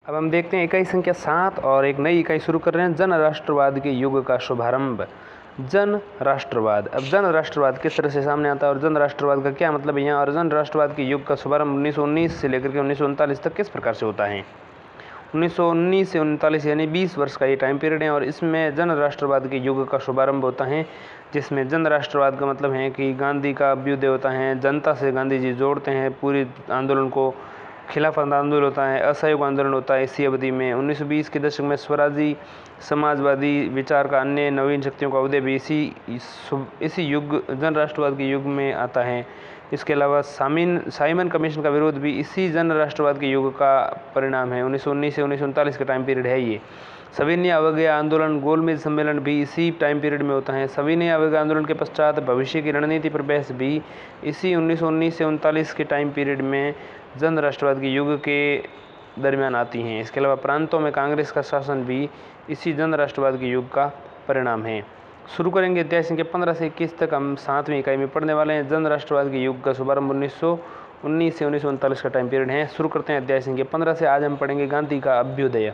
अब हम देखते हैं इकाई संख्या 7 और एक नई इकाई शुरू कर रहे हैं, जन राष्ट्रवाद के युग का शुभारंभ। जन राष्ट्रवाद, अब जन राष्ट्रवाद किस तरह से सामने आता है और जन राष्ट्रवाद का क्या मतलब है यहाँ, और जन राष्ट्रवाद के युग का शुभारंभ 1919 से लेकर के 1939 तक किस प्रकार से होता है। 1919 से 39 यानी 20 वर्ष का ये टाइम पीरियड है और इसमें जन राष्ट्रवाद के युग का शुभारंभ होता है, जिसमें जन राष्ट्रवाद का मतलब है कि गांधी का अभ्युदय होता है, जनता से गांधी जी जोड़ते हैं पूरी आंदोलन को, खिलाफत आंदोलन होता है, असहयोग आंदोलन होता है। इसी अवधि में 1920 के दशक में स्वराजी समाजवादी विचार का अन्य नवीन शक्तियों का उदय भी इसी युग जन राष्ट्रवाद के युग में आता है। इसके अलावा साइमन कमीशन का विरोध भी इसी जन राष्ट्रवाद के युग का परिणाम है। 1919 से 1939 का टाइम पीरियड है ये। सविनय अवज्ञा आंदोलन, गोलमेज सम्मेलन भी इसी टाइम पीरियड में होता है। सविनय अवज्ञा आंदोलन के पश्चात भविष्य की रणनीति पर बहस भी इसी 1919 से 39 के टाइम पीरियड में जन राष्ट्रवाद के युग के दरमियान आती हैं। इसके अलावा प्रांतों में कांग्रेस का शासन भी इसी जन राष्ट्रवाद के युग का परिणाम है। शुरू करेंगे अध्याय संख्या 15 से 21 तक हम 7वीं इकाई में पढ़ने वाले हैं। जन राष्ट्रवाद के युग का शुभारंभ 1919 से 1939 का टाइम पीरियड है। शुरू करते हैं अध्याय संख्या 15 से। आज हम पढ़ेंगे गांधी का अभ्युदय।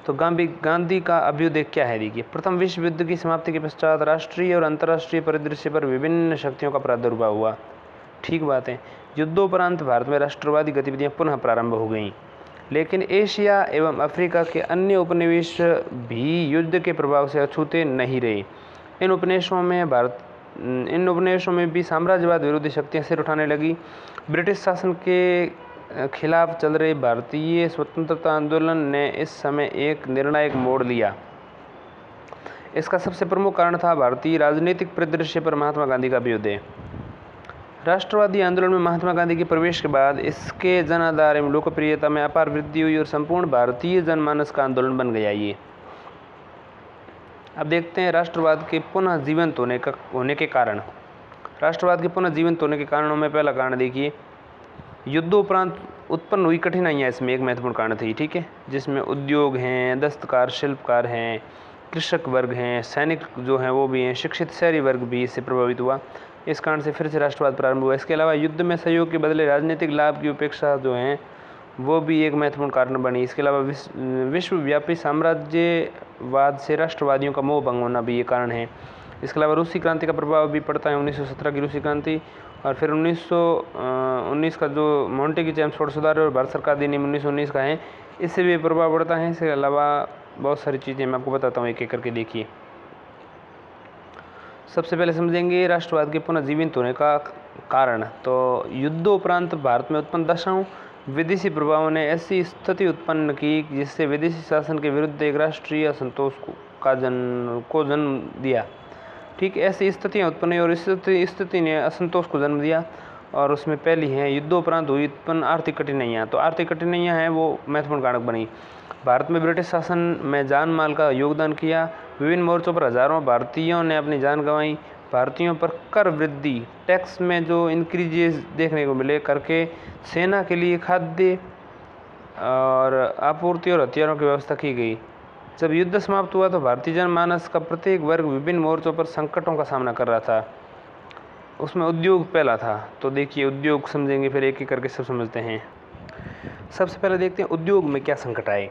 तो गांधी का अभ्युदय क्या है, देखिए। प्रथम विश्व युद्ध की समाप्ति के पश्चात राष्ट्रीय और अंतर्राष्ट्रीय परिदृश्य पर विभिन्न शक्तियों का प्रादुर्भाव हुआ। ठीक बात है। युद्धोपरांत भारत में राष्ट्रवादी गतिविधियां पुनः प्रारंभ हो गईं, लेकिन एशिया एवं अफ्रीका के अन्य उपनिवेश भी युद्ध के प्रभाव से अछूते नहीं रहे। इन उपनिवेशों में भी साम्राज्यवाद विरोधी शक्तियां सिर उठाने लगी। ब्रिटिश शासन के खिलाफ चल रहे भारतीय स्वतंत्रता आंदोलन ने इस समय एक निर्णायक मोड़ लिया। इसका सबसे प्रमुख कारण था भारतीय राजनीतिक परिदृश्य पर महात्मा गांधी का अभ्युदय। राष्ट्रवादी आंदोलन में महात्मा गांधी के प्रवेश के बाद इसके जन आधार एवं लोकप्रियता में अपार वृद्धि हुई और संपूर्ण भारतीय जनमानस का आंदोलन बन गया ये। अब देखते हैं राष्ट्रवाद के पुनः जीवंत होने के कारण। राष्ट्रवाद के पुनः जीवंत होने के कारणों में पहला कारण देखिए, युद्धोपरांत उत्पन्न हुई कठिनाइयाँ इसमें एक महत्वपूर्ण कारण थी। ठीक है, जिसमें उद्योग हैं, दस्तकार, शिल्पकार हैं, कृषक वर्ग हैं, सैनिक जो हैं वो भी हैं, शिक्षित शहरी वर्ग भी इससे प्रभावित हुआ। इस कारण से फिर से राष्ट्रवाद प्रारंभ हुआ। इसके अलावा युद्ध में सहयोग के बदले राजनीतिक लाभ की उपेक्षा जो है वो भी एक महत्वपूर्ण कारण बनी। इसके अलावा विश्वव्यापी साम्राज्यवाद से राष्ट्रवादियों का मोह भंग होना भी ये कारण है। इसके अलावा रूसी क्रांति का प्रभाव भी पड़ता है, 1917 की रूसी क्रांति, और फिर 1919 का जो मोंटेग्यू चैम्स्फोर्ड सुधार और भारत सरकार अधिनियम 1919 का है, इससे भी प्रभाव पड़ता है। इसके अलावा बहुत सारी चीज़ें मैं आपको बताता हूँ एक एक करके। देखिए, सबसे पहले समझेंगे राष्ट्रवाद के पुनः जीवित होने का कारण। तो युद्धोपरांत भारत में उत्पन्न दशाओं विदेशी प्रभावों ने ऐसी स्थिति उत्पन्न की जिससे विदेशी शासन के विरुद्ध एक राष्ट्रीय असंतोष को जन्म दिया। ठीक, ऐसी स्थितियाँ उत्पन्न हुई और इस स्थिति ने असंतोष को जन्म दिया, और उसमें पहली है युद्धोपरांत हुई उत्पन्न आर्थिक कठिनाइयाँ। तो आर्थिक कठिनाइयाँ हैं वो महत्वपूर्ण कारक बनी। भारत में ब्रिटिश शासन में जान माल का योगदान किया। विभिन्न मोर्चों पर हजारों भारतीयों ने अपनी जान गंवाई। भारतीयों पर कर वृद्धि, टैक्स में जो इंक्रीजेस देखने को मिले करके सेना के लिए खाद्य और आपूर्ति और हथियारों की व्यवस्था की गई। जब युद्ध समाप्त हुआ तो भारतीय जनमानस का प्रत्येक वर्ग विभिन्न मोर्चों पर संकटों का सामना कर रहा था। उसमें उद्योग पहला था। तो देखिए, उद्योग समझेंगे, फिर एक एक करके सब समझते हैं। सबसे पहले देखते हैं उद्योग में क्या संकट आए।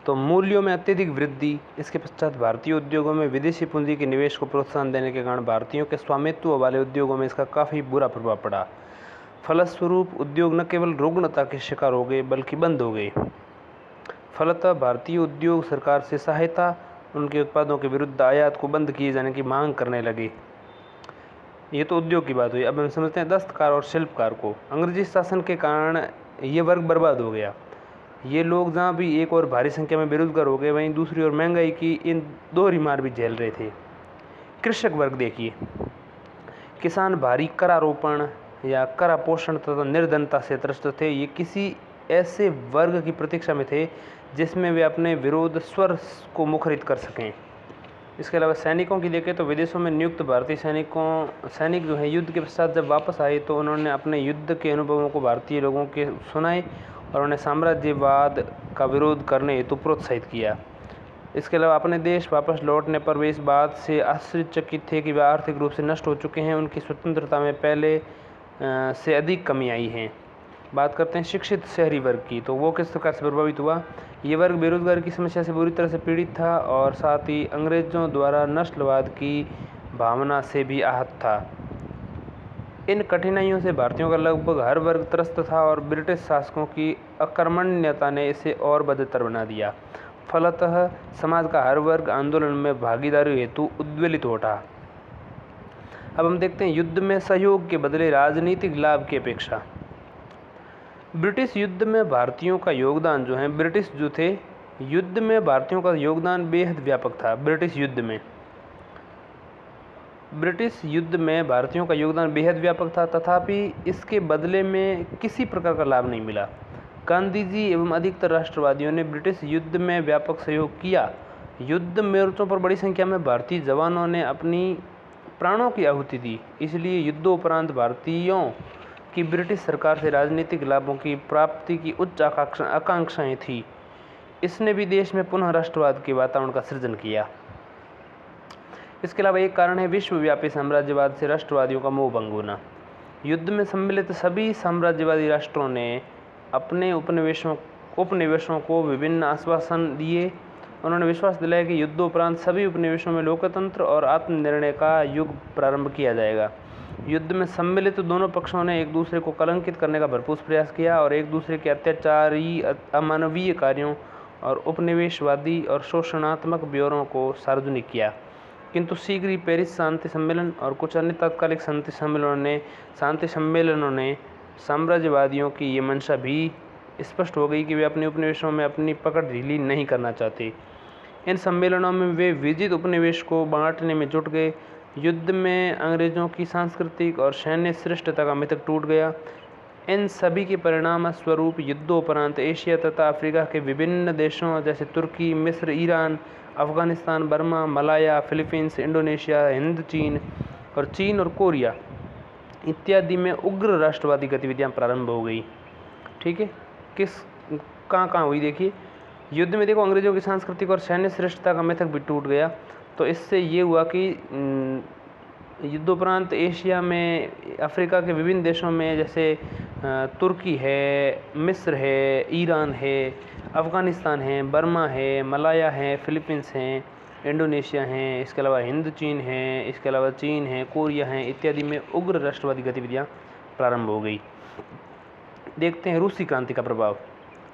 तो मूल्यों में अत्यधिक वृद्धि, इसके पश्चात भारतीय उद्योगों में विदेशी पूंजी के निवेश को प्रोत्साहन देने के कारण भारतीयों के स्वामित्व वाले उद्योगों में इसका काफ़ी बुरा प्रभाव पड़ा। फलस्वरूप उद्योग न केवल रुग्णता के शिकार हो गए बल्कि बंद हो गए। फलतः भारतीय उद्योग सरकार से सहायता, उनके उत्पादों के विरुद्ध आयात को बंद किए जाने की मांग करने लगे। ये तो उद्योग की बात हुई। अब हम समझते हैं दस्तकार और शिल्पकार को। अंग्रेजी शासन के कारण ये वर्ग बर्बाद हो गया। ये लोग जहाँ भी एक और भारी संख्या में बेरोजगार हो गए, वहीं दूसरी ओर महंगाई की इन दोहरी मार भी झेल रहे थे। कृषक वर्ग देखिए, किसान भारी करारोपण या करापोषण तथा निर्धनता से त्रस्त थे। ये किसी ऐसे वर्ग की प्रतीक्षा में थे जिसमें वे अपने विरोध स्वर को मुखरित कर सकें। इसके अलावा सैनिकों की देखें तो विदेशों में नियुक्त भारतीय सैनिक जो है युद्ध के पश्चात जब वापस आए तो उन्होंने अपने युद्ध के अनुभवों को भारतीय लोगों के सुनाए और उन्हें साम्राज्यवाद का विरोध करने हेतु प्रोत्साहित किया। इसके अलावा अपने देश वापस लौटने पर वे इस बात से आश्चर्यचकित थे कि वे आर्थिक रूप से नष्ट हो चुके हैं। उनकी स्वतंत्रता में पहले से अधिक कमी आई है। बात करते हैं शिक्षित शहरी वर्ग की, तो वो किस प्रकार से प्रभावित हुआ। ये वर्ग बेरोजगारी की समस्या से बुरी तरह से पीड़ित था और साथ ही अंग्रेजों द्वारा नस्लवाद की भावना से भी आहत था। इन कठिनाइयों से भारतीयों का लगभग हर वर्ग त्रस्त था और ब्रिटिश शासकों की अकर्मण्यता ने इसे और बदतर बना दिया। फलतः समाज का हर वर्ग आंदोलन में भागीदारी हेतु उद्वेलित उठा। अब हम देखते हैं युद्ध में सहयोग के बदले राजनीतिक लाभ की अपेक्षा। ब्रिटिश युद्ध में भारतीयों का योगदान जो है, ब्रिटिश जो थे युद्ध में भारतीयों का योगदान बेहद व्यापक था। ब्रिटिश युद्ध में भारतीयों का योगदान बेहद व्यापक था, तथापि इसके बदले में किसी प्रकार का लाभ नहीं मिला। गांधी जी एवं अधिकतर राष्ट्रवादियों ने ब्रिटिश युद्ध में व्यापक सहयोग किया। युद्ध मोर्चों पर बड़ी संख्या में भारतीय जवानों ने अपनी प्राणों की आहुति दी। इसलिए युद्धोपरांत भारतीयों की ब्रिटिश सरकार से राजनीतिक लाभों की प्राप्ति की उच्च आकांक्षाएं थी। इसने भी देश में पुनः राष्ट्रवाद के वातावरण का सृजन किया। इसके अलावा एक कारण है विश्वव्यापी साम्राज्यवाद से राष्ट्रवादियों का मोह भंग होना। युद्ध में सम्मिलित सभी साम्राज्यवादी राष्ट्रों ने अपने उपनिवेशों को विभिन्न आश्वासन दिए। उन्होंने विश्वास दिलाया कि युद्धोपरांत सभी उपनिवेशों में लोकतंत्र और आत्मनिर्णय का युग प्रारंभ किया जाएगा। युद्ध में सम्मिलित दोनों पक्षों ने एक दूसरे को कलंकित करने का भरपूर प्रयास किया और एक दूसरे के अत्याचारी, अमानवीय कार्यों और उपनिवेशवादी और शोषणात्मक ब्यौरों को सार्वजनिक किया। किंतु शीघ्र ही पेरिस शांति सम्मेलन और कुछ अन्य तात्कालिक शांति सम्मेलनों ने साम्राज्यवादियों की ये मंशा भी स्पष्ट हो गई कि वे अपने उपनिवेशों में अपनी पकड़ ढीली नहीं करना चाहते। इन सम्मेलनों में वे विजित उपनिवेश को बांटने में जुट गए। युद्ध में अंग्रेजों की सांस्कृतिक और सैन्य श्रेष्ठता का मिथक टूट गया। इन सभी के परिणाम स्वरूप युद्धोपरांत एशिया तथा अफ्रीका के विभिन्न देशों जैसे तुर्की, मिस्र, Iran, Afghanistan, Burma, Malaya, Philippines, Indonesia, Hind चीन और कोरिया इत्यादि में उग्र राष्ट्रवादी गतिविधियां प्रारंभ हो गई। ठीक है, कहाँ हुई देखिए। युद्ध में देखो अंग्रेजों की सांस्कृतिक और सैन्य श्रेष्ठता का मिथक भी टूट गया। तो इससे ये हुआ कि युद्धोपरांत एशिया में, अफ्रीका के विभिन्न देशों में जैसे तुर्की है, मिस्र है, ईरान है, अफ़गानिस्तान है, बर्मा है, मलाया है, फिलीपींस हैं, इंडोनेशिया हैं, इसके अलावा हिंद चीन है, इसके अलावा चीन है, कोरिया है इत्यादि में उग्र राष्ट्रवादी गतिविधियां प्रारंभ हो गई। देखते हैं रूसी क्रांति का प्रभाव।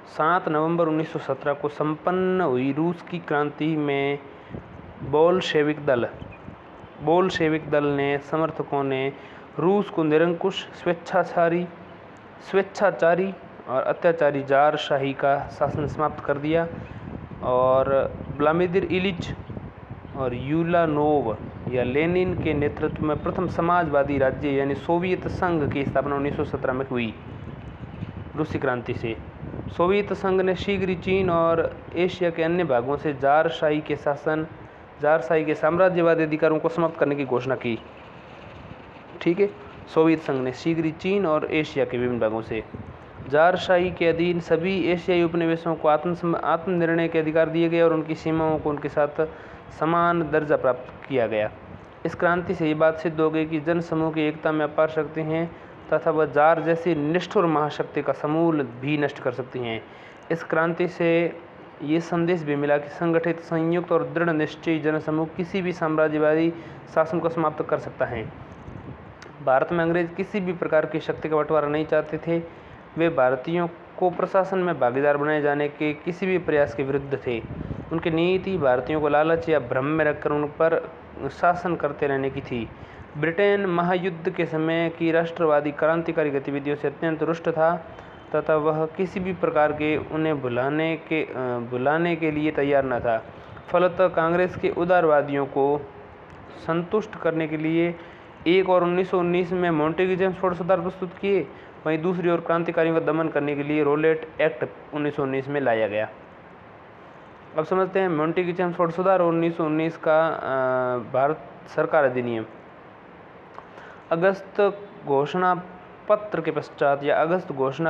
7 नवंबर 1917 को संपन्न हुई रूस की क्रांति में बोल्शेविक दल ने समर्थकों ने रूस को निरंकुश, स्वेच्छाचारी और अत्याचारी जार शाही का शासन समाप्त कर दिया और व्लादिमीर इलिच और यूलानोव या लेनिन के नेतृत्व में प्रथम समाजवादी राज्य यानी सोवियत संघ की स्थापना 1917 में हुई। रूसी क्रांति से सोवियत संघ ने शीघ्र ही चीन और एशिया के अन्य भागों से जार शाही के साम्राज्यवादी अधिकारों को समाप्त करने की घोषणा की। ठीक है, सोवियत संघ ने शीघ्र ही चीन और एशिया के विभिन्न भागों से जार शाही के अधीन सभी एशियाई उपनिवेशों को आत्मनिर्णय के अधिकार दिए गए और उनकी सीमाओं को उनके साथ समान दर्जा प्राप्त किया गया। इस क्रांति से ये बात सिद्ध हो गई कि जन समूह की एकता में अपार शक्ति हैं तथा वह जार जैसी निष्ठुर महाशक्ति का समूल भी नष्ट कर सकती हैं। इस क्रांति से ये संदेश भी मिला कि संगठित, संयुक्त और दृढ़ निश्चयी जनसमूह किसी भी साम्राज्यवादी शासन को समाप्त कर सकता है। भारत में अंग्रेज किसी भी प्रकार की शक्ति का बंटवारा नहीं चाहते थे। वे भारतीयों को प्रशासन में भागीदार बनाए जाने के किसी भी प्रयास के विरुद्ध थे। उनकी नीति भारतीयों को लालच या भ्रम में रखकर उन पर शासन करते रहने की थी। ब्रिटेन महायुद्ध के समय की राष्ट्रवादी क्रांतिकारी गतिविधियों से अत्यंत रुष्ट था तथा वह किसी भी प्रकार के उन्हें भुलाने के लिए तैयार न था। फलतः कांग्रेस के उदारवादियों को संतुष्ट करने के लिए एक और 1919 में मॉन्टेग्यू चेम्सफोर्ड सुधार प्रस्तुत किए, वहीं दूसरी ओर क्रांतिकारियों का दमन करने के लिए रोलेट एक्ट 1919 में लाया गया। अब समझते हैं मॉन्टेग्यू चेम्सफोर्ड सुधार और 1919 का भारत सरकार अधिनियम। अगस्त घोषणा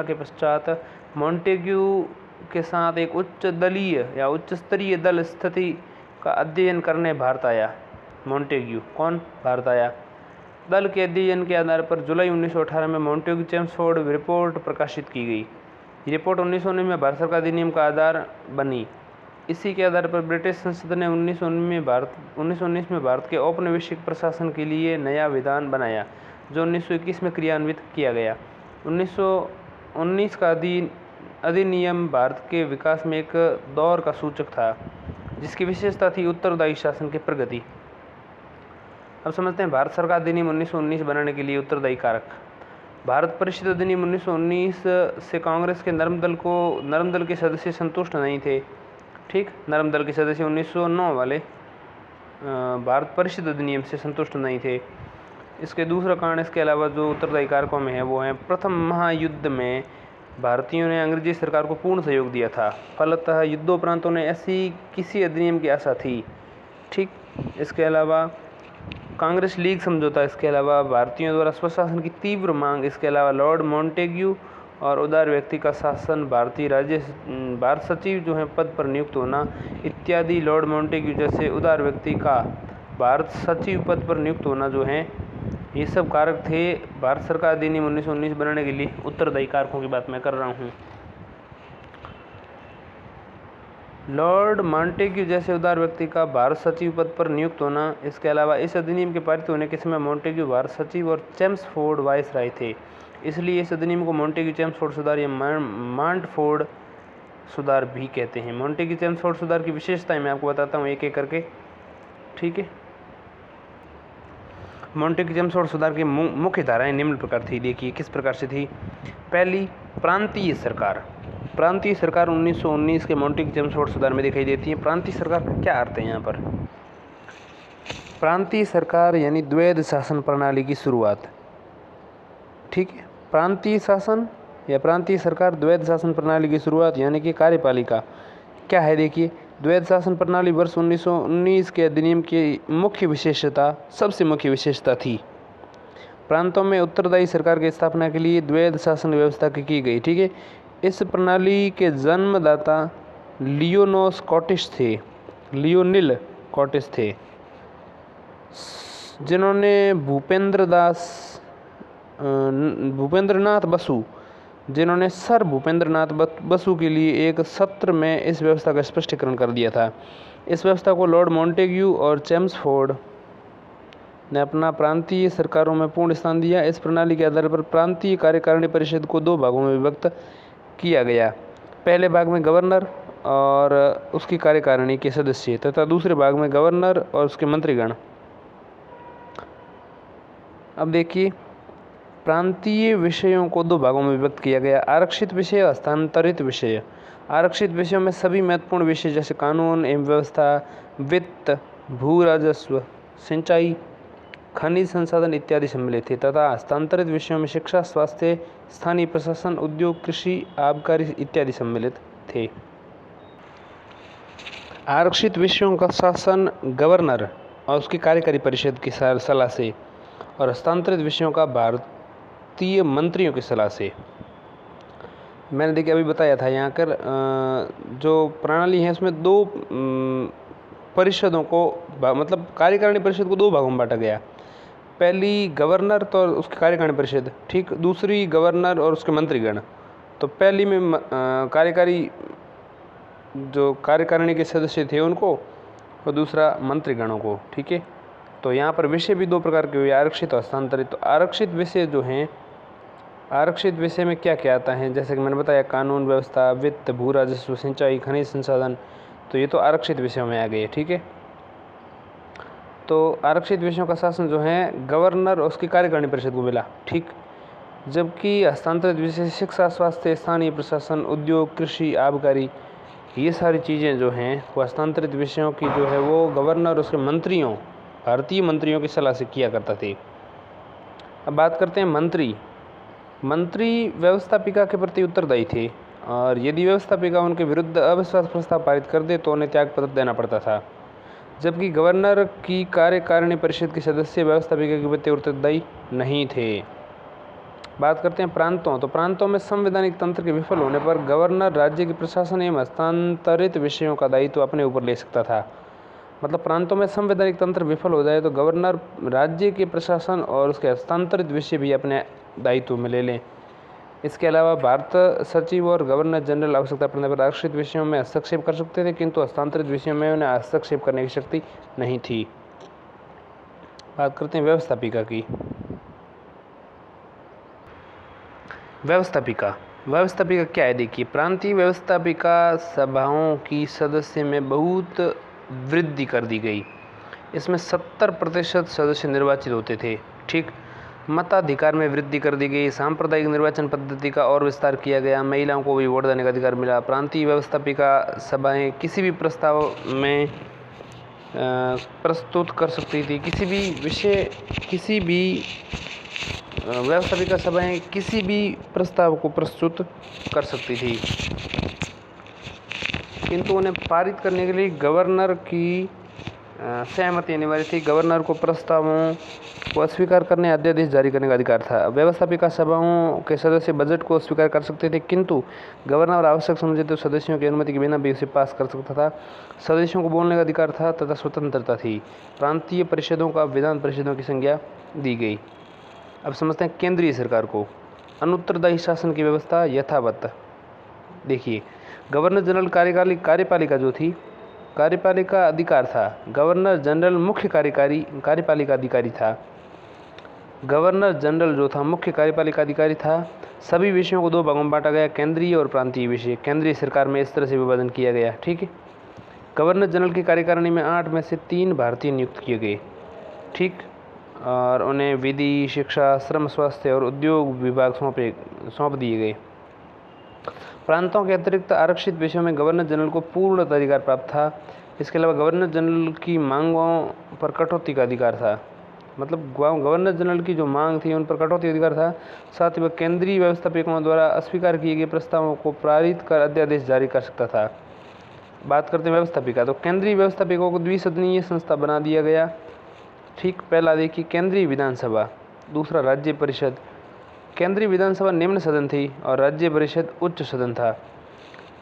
के पश्चात मॉन्टेग्यू के साथ एक उच्च स्तरीय दल स्थिति का अध्ययन करने भारत आया। मॉन्टेग्यू कौन भारत आया? दल के अध्ययन के आधार पर जुलाई 1918 में मॉन्टेग्यू चेम्सफोर्ड रिपोर्ट प्रकाशित की गई। ये रिपोर्ट 1919 में भारत सरकार अधिनियम का आधार बनी। इसी के आधार पर ब्रिटिश संसद ने 1919 में भारत के औपनिवेशिक प्रशासन के लिए नया विधान बनाया, जो 1921 में क्रियान्वित किया गया। 1919 का अधिनियम भारत के विकास में एक दौर का सूचक था, जिसकी विशेषता थी उत्तरदायी शासन की प्रगति। अब समझते हैं भारत सरकार अधिनियम 1919 बनाने के लिए उत्तरदायी कारक। भारत परिषद अधिनियम 1919 से कांग्रेस के नरम दल के सदस्य संतुष्ट नहीं थे। ठीक, नरम दल के सदस्य 1909 वाले भारत परिषद अधिनियम से संतुष्ट नहीं थे। इसके दूसरा कारण, इसके अलावा जो उत्तरदायी कारकों में है वो है, प्रथम महायुद्ध में भारतीयों ने अंग्रेजी सरकार को पूर्ण सहयोग दिया था। फलतः युद्धोपरांत उन्हें ऐसी किसी अधिनियम की आशा थी। ठीक, इसके अलावा कांग्रेस लीग समझौता, इसके अलावा भारतीयों द्वारा स्वशासन की तीव्र मांग, इसके अलावा लॉर्ड मॉन्टेग्यू और उदार व्यक्ति का शासन, भारत सचिव जो है पद पर नियुक्त होना इत्यादि, लॉर्ड मॉन्टेग्यू जैसे उदार व्यक्ति का भारत सचिव पद पर नियुक्त होना जो है, ये सब कारक थे भारत सरकार अधिनियम 1919 बनाने के लिए उत्तरदायी कारकों की बात मैं कर रहा हूँ। लॉर्ड मॉन्टेग्यू जैसे उदार व्यक्ति का भारत सचिव पद पर नियुक्त होना, इसके अलावा इस अधिनियम के पारित होने के समय मॉन्टेग्यू भारत सचिव और चेम्सफोर्ड वायसराय थे, इसलिए इस अधिनियम को मॉन्टेग्यू चेम्सफोर्ड सुधार या मांटफोर्ड सुधार भी कहते हैं। मॉन्टेग्यू चेम्सफोर्ड सुधार की विशेषताएं मैं आपको बताता हूँ एक एक करके। ठीक है, मॉन्टेग्यू चेम्सफोर्ड सुधार की मुख्य धाराएं निम्न प्रकार थी। देखिए किस प्रकार से थी। पहली, प्रांतीय सरकार। प्रांतीय सरकार 1919 के मॉन्टेग्यू चेम्सफोर्ड सुधार में दिखाई देती है। प्रांतीय सरकार का क्या अर्थ है यहाँ पर? प्रांतीय सरकार यानी द्वैध शासन प्रणाली की शुरुआत। ठीक है, प्रांतीय शासन या प्रांतीय सरकार, द्वैध शासन प्रणाली की शुरुआत यानी कि कार्यपालिका क्या है। देखिए, द्वैध शासन प्रणाली वर्ष 1919 के अधिनियम की मुख्य विशेषता, सबसे मुख्य विशेषता थी। प्रांतों में उत्तरदायी सरकार की स्थापना के लिए द्वैध शासन व्यवस्था की गई। ठीक है, इस प्रणाली के जन्मदाता लियोनिल स्कॉटिश थे, जिन्होंने सर भूपेंद्रनाथ बसु के लिए एक सत्र में इस व्यवस्था का स्पष्टीकरण कर दिया था। इस व्यवस्था को लॉर्ड मॉन्टेग्यू और चेम्सफोर्ड ने अपना प्रांतीय सरकारों में पूर्ण स्थान दिया। इस प्रणाली के आधार पर प्रांतीय कार्यकारिणी परिषद को दो भागों में विभक्त किया गया। पहले भाग में गवर्नर और उसकी कार्यकारिणी के सदस्य तथा दूसरे भाग में गवर्नर और उसके मंत्रीगण। अब देखिए, प्रांतीय विषयों को दो भागों में विभक्त किया गया, आरक्षित विषय और हस्तांतरित विषय। आरक्षित विषयों में सभी महत्वपूर्ण विषय जैसे कानून एवं व्यवस्था, वित्त, भू राजस्व, सिंचाई, खनिज संसाधन इत्यादि सम्मिलित थे तथा हस्तांतरित विषयों में शिक्षा, स्वास्थ्य, स्थानीय प्रशासन, उद्योग, कृषि, आबकारी इत्यादि सम्मिलित थे। आरक्षित विषयों का शासन गवर्नर और उसकी कार्यकारी परिषद की सलाह से और हस्तांतरित विषयों का भारतीय मंत्रियों की सलाह से। मैंने देखिए अभी बताया था यहाँ कर जो प्रणाली है उसमें दो परिषदों को मतलब कार्यकारिणी परिषद को दो भागों में बांटा गया। पहली गवर्नर तो उसकी कार्यकारिणी परिषद, ठीक, दूसरी गवर्नर और उसके मंत्रीगण। तो पहली में कार्यकारिणी के सदस्य थे उनको और दूसरा मंत्रीगणों को। ठीक है, तो यहाँ पर विषय भी दो प्रकार के हुए, आरक्षित और हस्तांतरित। तो आरक्षित विषय जो हैं, आरक्षित विषय में क्या क्या आता है, जैसे कि मैंने बताया कानून, व्यवस्था, वित्त, भू राजस्व, सिंचाई, खनिज संसाधन, तो ये तो आरक्षित विषयों में आ गए। ठीक है, तो आरक्षित विषयों का शासन जो है गवर्नर और उसकी कार्यकारिणी परिषद को मिला। ठीक, जबकि हस्तांतरित विषय शिक्षा, स्वास्थ्य, स्थानीय प्रशासन, उद्योग, कृषि, आबकारी, ये सारी चीज़ें जो हैं वो हस्तांतरित विषयों की जो है वो गवर्नर और उसके मंत्रियों, भारतीय मंत्रियों की सलाह से किया करता थे। अब बात करते हैं मंत्री व्यवस्थापिका के प्रति उत्तरदायी थे और यदि व्यवस्थापिका उनके विरुद्ध अविश्वास प्रस्ताव पारित कर दे तो उन्हें त्यागपत्र देना पड़ता था। जबकि गवर्नर की कार्यकारिणी परिषद के सदस्य व्यवस्थापिका के प्रति उत्तरदायी नहीं थे। बात करते हैं प्रांतों। तो प्रांतों में संवैधानिक तंत्र के विफल होने पर गवर्नर राज्य के प्रशासन एवं हस्तांतरित विषयों का दायित्व अपने ऊपर ले सकता था। मतलब प्रांतों में संवैधानिक तंत्र विफल हो जाए तो गवर्नर राज्य के प्रशासन और उसके हस्तांतरित विषय भी अपने दायित्व में ले लें। इसके अलावा भारत सचिव और गवर्नर जनरल आवश्यकता पड़ने पर आरक्षित विषयों में हस्तक्षेप कर सकते थे, किंतु हस्तांतरित विषयों में उन्हें हस्तक्षेप करने की शक्ति नहीं थी। बात करते हैं व्यवस्थापिका की। व्यवस्थापिका क्या है? देखिए, प्रांतीय व्यवस्थापिका सभाओं की सदस्य में बहुत वृद्धि कर दी गई। इसमें 70% सदस्य निर्वाचित होते थे। ठीक, मताधिकार में वृद्धि कर दी गई। सांप्रदायिक निर्वाचन पद्धति का और विस्तार किया गया। महिलाओं को भी वोट देने का अधिकार मिला। प्रांतीय व्यवस्थापिका सभाएं किसी भी प्रस्ताव में प्रस्तुत कर सकती थी। व्यवस्थापिका सभाएं किसी भी प्रस्ताव को प्रस्तुत कर सकती थी, किंतु उन्हें पारित करने के लिए गवर्नर की सहमति अनिवार्य थी। गवर्नर को प्रस्तावों को अस्वीकार करने, अध्यादेश जारी करने का अधिकार था। व्यवस्थापिका सभाओं के सदस्य बजट को अस्वीकार कर सकते थे, किंतु गवर्नर आवश्यक समझे तो सदस्यों की अनुमति के बिना भी उसे पास कर सकता था। सदस्यों को बोलने का अधिकार था तथा स्वतंत्रता थी। प्रांतीय परिषदों का विधान परिषदों की संज्ञा दी गई। अब समझते हैं केंद्रीय सरकार को। अनुत्तरदायी शासन की व्यवस्था यथावत। देखिए, गवर्नर जनरल कार्यपालिका जो थी, कार्यपालिका अधिकार था। गवर्नर जनरल मुख्य कार्यपालिका अधिकारी था। गवर्नर जनरल जो था मुख्य कार्यपालिका अधिकारी था। सभी विषयों को 2 भागों में बांटा गया, केंद्रीय और प्रांतीय विषय। केंद्रीय सरकार में इस तरह से विभाजन किया गया। ठीक है। गवर्नर जनरल की कार्यकारिणी में 8 में से 3 भारतीय नियुक्त किए गए। ठीक, और उन्हें विधि, शिक्षा, श्रम, स्वास्थ्य और उद्योग विभाग सौंप दिए गए। प्रांतों के अतिरिक्त आरक्षित विषयों में गवर्नर जनरल को पूर्ण अधिकार प्राप्त था। इसके अलावा गवर्नर जनरल की मांगों पर कटौती का अधिकार था। मतलब गवर्नर जनरल की जो मांग थी उन पर कटौती अधिकार था। साथ ही वह केंद्रीय व्यवस्थापकों द्वारा अस्वीकार किए गए प्रस्तावों को पारित कर अध्यादेश जारी कर सकता था। बात करते हैं व्यवस्थापिका। तो केंद्रीय व्यवस्थापकों को द्विसदनीय संस्था बना दिया गया। ठीक, पहला देखिए केंद्रीय विधानसभा, दूसरा राज्य परिषद। केंद्रीय विधानसभा निम्न सदन थी और राज्य परिषद उच्च सदन था।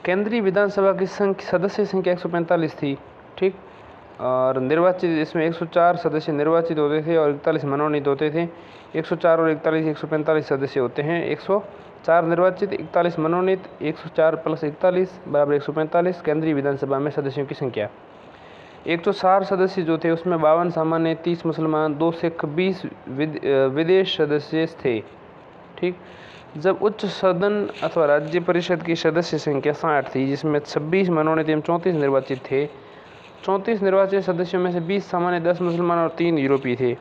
केंद्रीय विधानसभा की सदस्य संख्या 145 थी। ठीक, और निर्वाचित इसमें 104 सदस्य निर्वाचित होते थे और 41 मनोनीत होते थे। 104 और 41 145 सदस्य होते हैं। 104 निर्वाचित, 41 मनोनीत। 104 + 41 = 145 केंद्रीय विधानसभा में सदस्यों की संख्या। 104 सदस्य जो थे उसमें 52 सामान्य, 30 मुसलमान, 2 सिख, 20 विदेश सदस्य थे। ठीक, जब उच्च सदन अथवा राज्य परिषद की सदस्य संख्या 60 थी, जिसमें 26 मनोनीत एवं 34 निर्वाचित थे। 34 निर्वाचित सदस्यों में से 20 सामान्य, 10 मुसलमान और 3 यूरोपीय थे।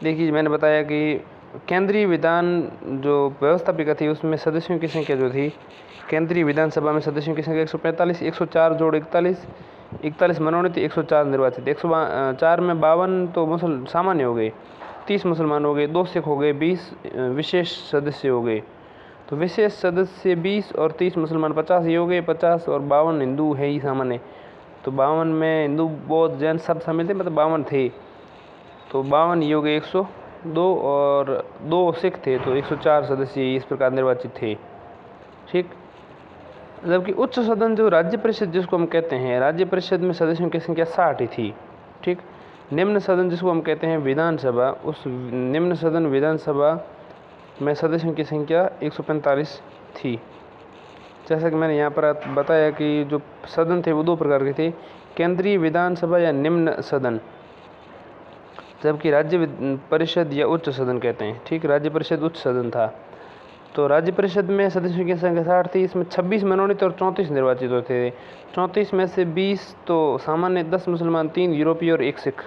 देखिए, मैंने बताया कि केंद्रीय विधान जो व्यवस्थापिका थी उसमें सदस्यों की संख्या जो थी, केंद्रीय विधानसभा में सदस्यों की संख्या 145, 104 जोड़ 41, 41 मनोनीत, 104 निर्वाचित। 104 में 52 तो सामान्य हो गए, 30 मुसलमान हो गए, 2 सिख हो गए, 20 विशेष सदस्य हो गए। तो विशेष सदस्य 20 और 30 मुसलमान 50 ही हो गए। 50 और 52 हिंदू है ही सामान्य। तो 52 में हिंदू, बौद्ध, जैन सब शामिल थे, मतलब 52 थे। तो 52 ये हो गए 102, और 2 सिख थे, तो 104 सदस्य इस प्रकार निर्वाचित थे। ठीक, जबकि उच्च सदन जो राज्य परिषद जिसको हम कहते हैं, राज्य परिषद में सदस्यों की संख्या 60 ही थी। ठीक, निम्न सदन जिसको हम कहते हैं विधानसभा, उस निम्न सदन विधानसभा में सदस्यों की संख्या 145 थी। जैसा कि मैंने यहाँ पर बताया कि जो सदन थे वो 2 प्रकार के थे, केंद्रीय विधानसभा या निम्न सदन, जबकि राज्य परिषद या उच्च सदन कहते हैं। ठीक, राज्य परिषद उच्च सदन था। तो राज्य परिषद में सदस्यों की संख्या 60 थी। इसमें 26 मनोनीत और 34 निर्वाचित होते थे। 34 में से 20 तो सामान्य, 10 मुसलमान, 3 यूरोपीय और 1 सिख।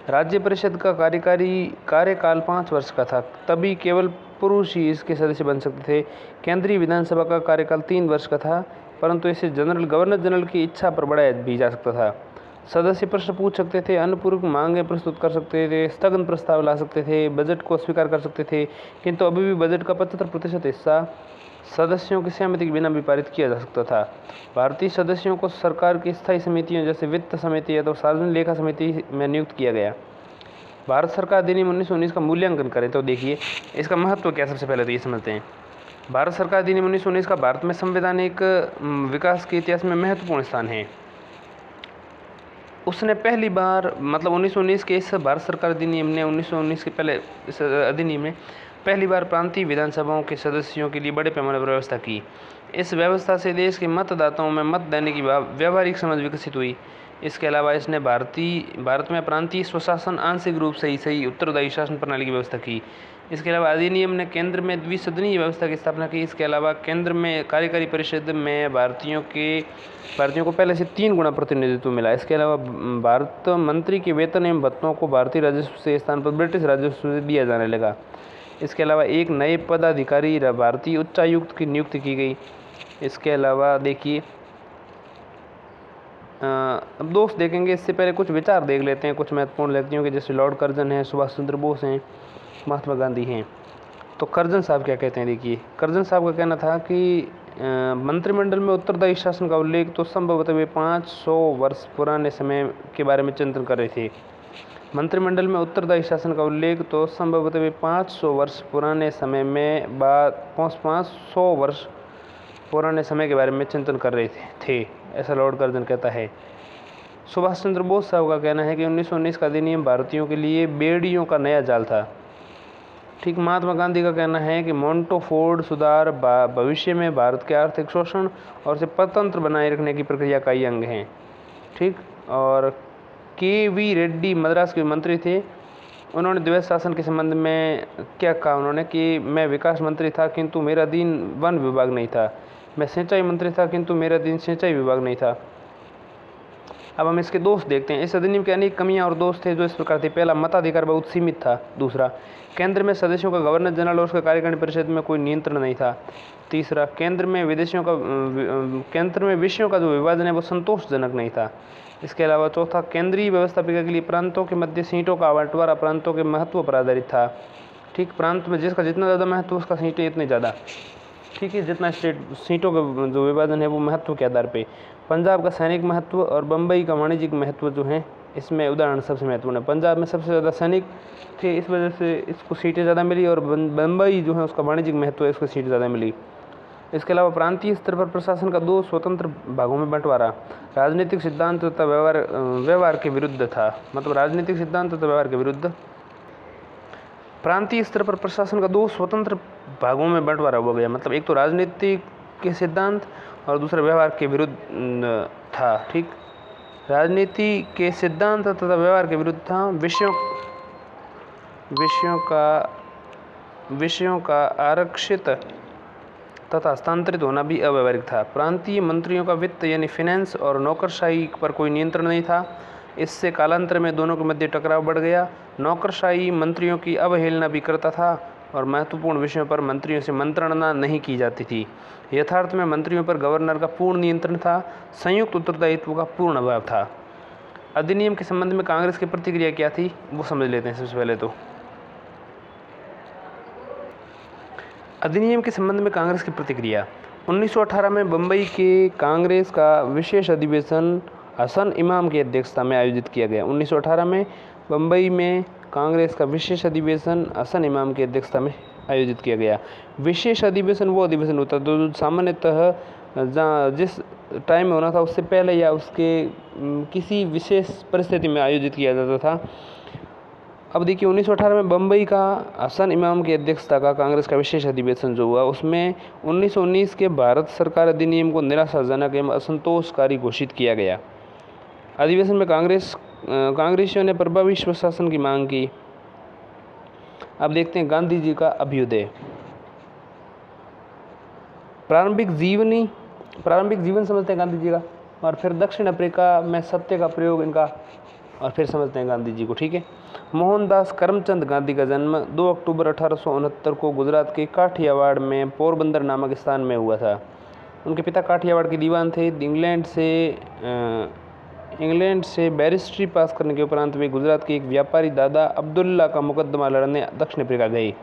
राज्य परिषद का कार्यकाल 5 वर्ष का था, तभी केवल पुरुष ही इसके सदस्य बन सकते थे। केंद्रीय विधानसभा का कार्यकाल 3 वर्ष का था, परंतु इसे गवर्नर जनरल की इच्छा पर बढ़ाया भी जा सकता था। सदस्य प्रश्न पूछ सकते थे, अनुपूरक मांगें प्रस्तुत कर सकते थे, स्थगन प्रस्ताव ला सकते थे, बजट को अस्वीकार कर सकते थे, किंतु अभी भी बजट का 75% हिस्सा सदस्यों की सहमति के बिना भी पारित किया जा सकता था। भारतीय सदस्यों को सरकार की स्थायी समितियों जैसे वित्त समिति या तो सार्वजनिक लेखा समिति में नियुक्त किया गया। भारत सरकार अधिनियम 1919 का मूल्यांकन करें तो देखिए इसका महत्व क्या, सबसे पहले तो ये समझते हैं। भारत सरकार अधिनियम 1919 का भारत में संवैधानिक विकास के इतिहास में महत्वपूर्ण स्थान है। उसने पहली बार मतलब 1919 के इस भारत सरकार अधिनियम ने 1919 के पहले इस अधिनियम ने पहली बार प्रांतीय विधानसभाओं के सदस्यों के लिए बड़े पैमाने पर व्यवस्था की। इस व्यवस्था से देश के मतदाताओं में मत देने की व्यावहारिक समझ विकसित हुई। इसके अलावा इसने भारत में प्रांतीय स्वशासन, आंशिक रूप से सही उत्तरदायी शासन प्रणाली की व्यवस्था की। इसके अलावा अधिनियम ने केंद्र में द्विसदनीय व्यवस्था की स्थापना की। इसके अलावा केंद्र में कार्यकारी परिषद में भारतीयों को पहले से 3 गुना प्रतिनिधित्व मिला। इसके अलावा भारत मंत्री के वेतन एवं भत्तों को भारतीय राजस्व से स्थान पर ब्रिटिश राजस्व से दिया जाने लगा। इसके अलावा एक नए पदाधिकारी भारतीय उच्चायुक्त की नियुक्ति की गई। इसके अलावा देखिए अब दोस्त देखेंगे, इससे पहले कुछ विचार देख लेते हैं कुछ महत्वपूर्ण व्यक्तियों के, जैसे लॉर्ड कर्जन हैं, सुभाष चंद्र बोस हैं, महात्मा गांधी हैं। तो कर्जन साहब क्या कहते हैं, देखिए कर्जन साहब का कहना था कि मंत्रिमंडल में उत्तरदायी शासन का उल्लेख तो संभवतः वे 500 वर्ष पुराने समय के बारे में चिंतन कर रहे थे। मंत्रिमंडल में उत्तरदायी शासन का उल्लेख तो संभवतः वे 500 वर्ष पुराने समय में 500 वर्ष पुराने समय के बारे में चिंतन कर रहे थे, ऐसा लॉर्ड कर्जन कहता है। सुभाष चंद्र बोस साहब का कहना है कि 1919 का अधिनियम भारतीयों के लिए बेड़ियों का नया जाल था। ठीक। महात्मा गांधी का कहना है कि मोंटोफोर्ड सुधार भविष्य में भारत के आर्थिक शोषण और से स्वतंत्र बनाए रखने की प्रक्रिया का ही अंग हैं। ठीक। और के.वी. रेड्डी मद्रास के मंत्री थे। उन्होंने द्वैध शासन के संबंध में क्या कहा, उन्होंने कि मैं विकास मंत्री था किंतु मेरा अधीन वन विभाग नहीं था। मैं सिंचाई मंत्री था किंतु मेरा अधीन सिंचाई विभाग नहीं था। अब हम इसके दोष देखते हैं। इस अधिनियम के अनेक कमियां और दोष थे जो इस प्रकार थे। पहला, मताधिकार बहुत सीमित था। दूसरा, केंद्र में सदस्यों का गवर्नर जनरल और उसका कार्यकारिणी परिषद में कोई नियंत्रण नहीं था। तीसरा, केंद्र में विषयों का जो विभाजन है वो संतोषजनक नहीं था। इसके अलावा चौथा, केंद्रीय व्यवस्थापिका के लिए प्रांतों के मध्य सीटों का बंटवारा प्रांतों के महत्व पर आधारित था। ठीक। प्रांत में जिसका जितना ज़्यादा महत्व उसका सीटें इतनी ज़्यादा। ठीक है। जितना सीटों का जो विभाजन है वो महत्व के आधार पे। पंजाब का सैनिक महत्व और बम्बई का वाणिज्यिक महत्व जो है इसमें उदाहरण सबसे महत्वपूर्ण है। पंजाब में सबसे ज़्यादा सैनिक थे, इस वजह से इसको सीटें ज़्यादा मिली, और बम्बई जो है उसका वाणिज्यिक महत्व है, इसको सीटें ज़्यादा मिली। इसके अलावा प्रांतीय स्तर पर प्रशासन का 2 स्वतंत्र भागों में बंटवारा राजनीतिक सिद्धांत तथा व्यवहार के विरुद्ध था। मतलब राजनीतिक सिद्धांत तथा व्यवहार के विरुद्ध। प्रांतीय स्तर पर प्रशासन का 2 स्वतंत्र भागों में बंटवारा हो गया। मतलब एक तो राजनीतिक के सिद्धांत और दूसरा व्यवहार के विरुद्ध था। ठीक। राजनीति के सिद्धांत तथा व्यवहार के विरुद्ध था। विषयों का आरक्षित तथा हस्तांतरित होना भी अव्यावहारिक था। प्रांतीय मंत्रियों का वित्त यानी फाइनेंस और नौकरशाही पर कोई नियंत्रण नहीं था। इससे कालांतर में दोनों के मध्य टकराव बढ़ गया। नौकरशाही मंत्रियों की अवहेलना भी करता था और महत्वपूर्ण विषयों पर मंत्रियों से मंत्रणा नहीं की जाती थी। यथार्थ में मंत्रियों पर गवर्नर का पूर्ण नियंत्रण था। संयुक्त उत्तरदायित्व का पूर्ण अभाव था। अधिनियम के संबंध में कांग्रेस की प्रतिक्रिया क्या थी वो समझ लेते हैं। सबसे पहले तो अधिनियम के संबंध में कांग्रेस की प्रतिक्रिया। 1918 में बम्बई के कांग्रेस का विशेष अधिवेशन हसन इमाम की अध्यक्षता में आयोजित किया गया। 1918 में बम्बई में कांग्रेस का विशेष अधिवेशन हसन इमाम की अध्यक्षता में आयोजित किया गया। विशेष अधिवेशन वो अधिवेशन होता था जो सामान्यतः जिस टाइम में होना था उससे पहले या उसके किसी विशेष परिस्थिति में आयोजित किया जाता था। अब देखिए 1918 में बम्बई का हसन इमाम की अध्यक्षता का कांग्रेस का विशेष अधिवेशन जो हुआ उसमें 1919 के भारत सरकार अधिनियम को निराशाजनक एवं असंतोषकारी घोषित किया गया। अधिवेशन में कांग्रेसियों ने प्रभावी स्वशासन की मांग की। अब देखते हैं गांधी जी का अभ्युदय। प्रारंभिक जीवन समझते हैं गांधी जी का, और फिर दक्षिण अफ्रीका में सत्य का प्रयोग इनका, और फिर समझते हैं गांधी जी को। ठीक है। मोहनदास करमचंद गांधी का जन्म 2 अक्टूबर 1869 को गुजरात के काठियावाड़ में पोरबंदर नामक स्थान में हुआ था। उनके पिता काठियावाड़ के दीवान थे। इंग्लैंड से बैरिस्ट्री पास करने के उपरांत वे गुजरात के एक व्यापारी दादा अब्दुल्ला का मुकदमा लड़ने दक्षिण अफ्रीका गए।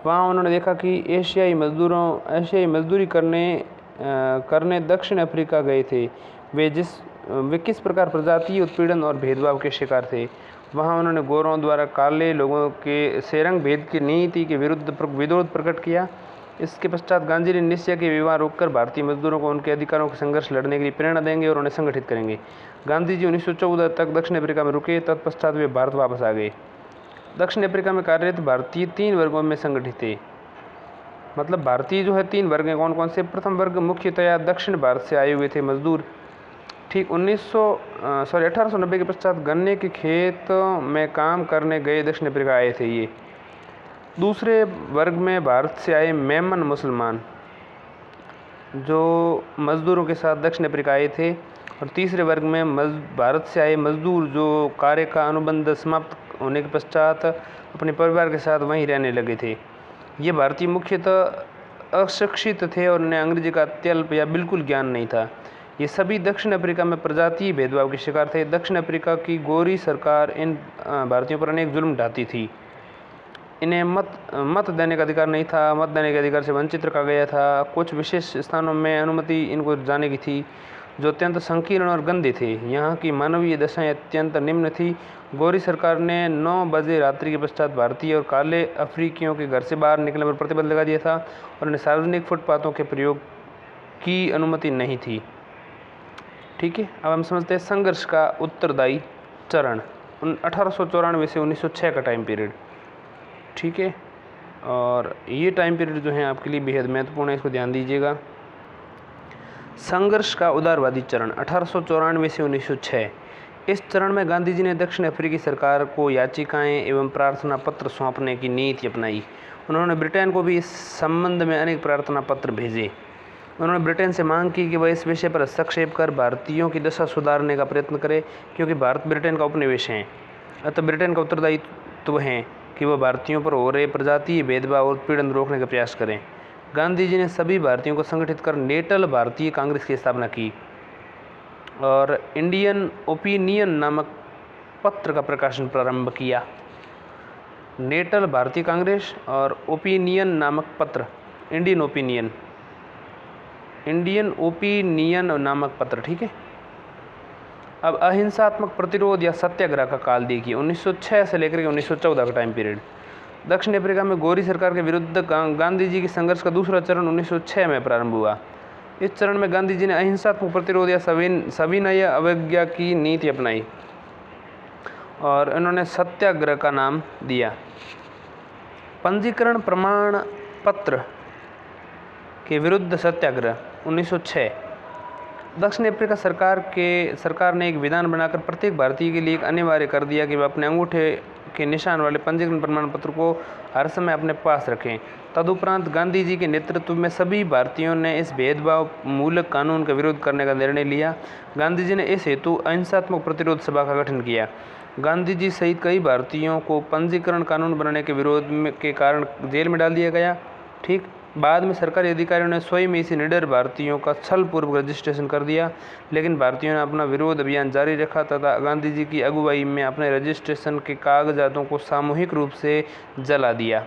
वहाँ उन्होंने देखा कि एशियाई मजदूरी करने दक्षिण अफ्रीका गए थे। वे किस प्रकार प्रजातीय उत्पीड़न और भेदभाव के शिकार थे। वहाँ उन्होंने गोरों द्वारा काले लोगों के सेरंग भेद की नीति के विरुद्ध विरोध प्रकट किया। इसके पश्चात गांधी जी ने निश्चय के विवाह रोककर भारतीय मजदूरों को उनके अधिकारों के संघर्ष लड़ने के लिए प्रेरणा देंगे और उन्हें संगठित करेंगे। गांधी जी 1914 तक दक्षिण अफ्रीका में रुके, तत्पश्चात वे भारत वापस आ गए। दक्षिण अफ्रीका में कार्यरत भारतीय 3 वर्गों में संगठित थे। मतलब भारतीय जो है 3 वर्ग हैं। कौन कौन से? प्रथम वर्ग मुख्यतया दक्षिण भारत से आए हुए थे मजदूर। ठीक 1890 के पश्चात गन्ने के खेत में काम करने गए दक्षिण अफ्रीका आए थे ये। दूसरे वर्ग में भारत से आए मेमन मुसलमान जो मजदूरों के साथ दक्षिण अफ्रीका आए थे। और तीसरे वर्ग में भारत से आए मजदूर जो कार्य का अनुबंध समाप्त होने के पश्चात अपने परिवार के साथ वहीं रहने लगे थे। ये भारतीय मुख्यतः अशिक्षित थे और उन्हें अंग्रेजी का अत्यल्प या बिल्कुल ज्ञान नहीं था। ये सभी दक्षिण अफ्रीका में प्रजातीय भेदभाव के शिकार थे। दक्षिण अफ्रीका की गोरी सरकार इन भारतीयों पर अनेक जुल्म ढाती थी। इन्हें मत देने का अधिकार नहीं था, मत देने के अधिकार से वंचित रखा गया था। कुछ विशेष स्थानों में अनुमति इनको जाने की थी जो अत्यंत संकीर्ण और गंदे थे। यहाँ की मानवीय दशाएं अत्यंत निम्न थी। गोरी सरकार ने 9 बजे रात्रि के पश्चात भारतीय और काले अफ्रीकियों के घर से बाहर निकलने पर प्रतिबंध लगा दिया था और उन्हें सार्वजनिक फुटपाथों के प्रयोग की अनुमति नहीं थी। ठीक है, अब हम समझते हैं संघर्ष का उत्तरदायी चरण 1894 से 1906 का टाइम पीरियड। ठीक है, और ये टाइम पीरियड जो है आपके लिए बेहद महत्वपूर्ण है, इसको ध्यान दीजिएगा। संघर्ष का उदारवादी चरण 1894 से 1906। इस चरण में गांधी जी ने दक्षिण अफ्रीकी सरकार को याचिकाएं एवं प्रार्थना पत्र सौंपने की नीति अपनाई। उन्होंने ब्रिटेन को भी इस संबंध में अनेक प्रार्थना पत्र भेजे। उन्होंने ब्रिटेन से मांग की कि वह इस विषय पर हस्तक्षेप कर भारतीयों की दशा सुधारने का प्रयत्न करे, क्योंकि भारत ब्रिटेन का उपनिवेश है। अतः ब्रिटेन का उत्तरदायित्व है कि वह भारतीयों पर हो रहे प्रजातीय भेदभाव और उत्पीड़न रोकने का प्रयास करें। गांधी जी ने सभी भारतीयों को संगठित कर नेटल भारतीय कांग्रेस की स्थापना की और इंडियन ओपिनियन नामक पत्र का प्रकाशन प्रारंभ किया। नेटल भारतीय कांग्रेस और ओपिनियन नामक पत्र, इंडियन ओपिनियन नामक पत्र। ठीक है, अब अहिंसात्मक प्रतिरोध या सत्याग्रह का काल देखिए 1906 से लेकर के 1914 का टाइम पीरियड। दक्षिण अफ्रीका में गोरी सरकार के विरुद्ध गांधी जी के संघर्ष का दूसरा चरण 1906 में प्रारंभ हुआ। इस चरण में गांधी जी ने अहिंसात्मक प्रतिरोध या सविनय अवज्ञा की नीति अपनाई और इन्होंने सत्याग्रह का नाम दिया। पंजीकरण प्रमाण पत्र के विरुद्ध सत्याग्रह 1906। दक्षिण अफ्रीका सरकार ने एक विधान बनाकर प्रत्येक भारतीय के लिए एक अनिवार्य कर दिया कि वह अपने अंगूठे के निशान वाले पंजीकरण प्रमाण पत्र को हर समय अपने पास रखें। तदुपरांत गांधी जी के नेतृत्व में सभी भारतीयों ने इस भेदभाव मूलक कानून का विरोध करने का निर्णय लिया। गांधी जी ने इस हेतु अहिंसात्मक प्रतिरोध सभा का गठन किया। गांधी जी सहित कई भारतीयों को पंजीकरण कानून बनाने के विरोध के कारण जेल में डाल दिया गया। ठीक, बाद में सरकारी अधिकारियों ने स्वयं इसी निडर भारतीयों का छलपूर्वक रजिस्ट्रेशन कर दिया, लेकिन भारतीयों ने अपना विरोध अभियान जारी रखा तथा गांधी जी की अगुवाई में अपने रजिस्ट्रेशन के कागजातों को सामूहिक रूप से जला दिया।